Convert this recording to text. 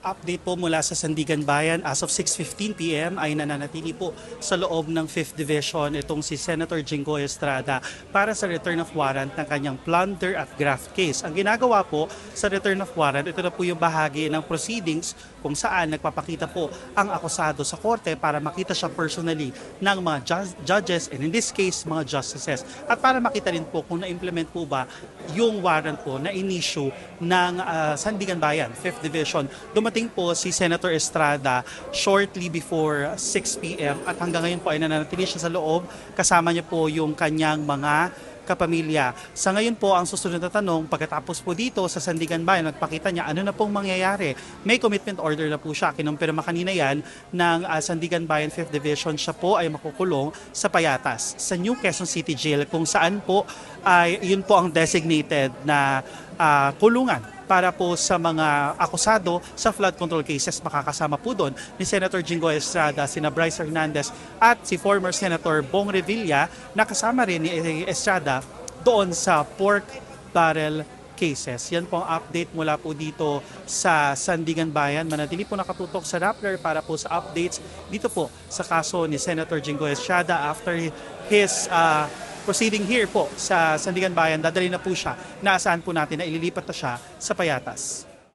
Update po mula sa Sandigan Bayan, as of 6:15 PM ay nananatili po sa loob ng 5th Division itong si Senator Jinggoy Estrada para sa return of warrant ng kanyang plunder at graft case. Ang ginagawa po sa return of warrant, ito na po yung bahagi ng proceedings kung saan nagpapakita po ang akusado sa korte para makita siya personally ng mga judges and in this case mga justices. At para makita rin po kung na-implement po ba yung warrant po na in-issue ng Sandigan Bayan, 5th Division. Dumating po si Senator Estrada shortly before 6 PM at hanggang ngayon po ay nananatili siya sa loob. Kasama niya po yung kanyang mga kapamilya. Sa ngayon po, ang susunod na tanong, pagkatapos po dito sa Sandigan Bayan, nagpakita niya ano na pong mangyayari. May commitment order na po siya. Kinumpirma kanina yan ng Sandigan Bayan 5th Division. Siya po ay makukulong sa Payatas, sa New Quezon City Jail, kung saan po ay yun po ang designated na kulungan para po sa mga akusado sa flood control cases. Makakasama po doon ni Senator Jinggoy Estrada, sina Bryce Hernandez at si former Senator Bong Revilla na kasama rin ni Estrada doon sa pork barrel cases. Yan po ang update mula po dito sa Sandigan Bayan. Manatili po nakatutok sa Rappler para po sa updates dito po sa kaso ni Senator Jinggoy Estrada after his proceeding here po sa Sandigan Bayan. Dadali na po siya. Naasahan po natin na ililipat na siya sa Payatas.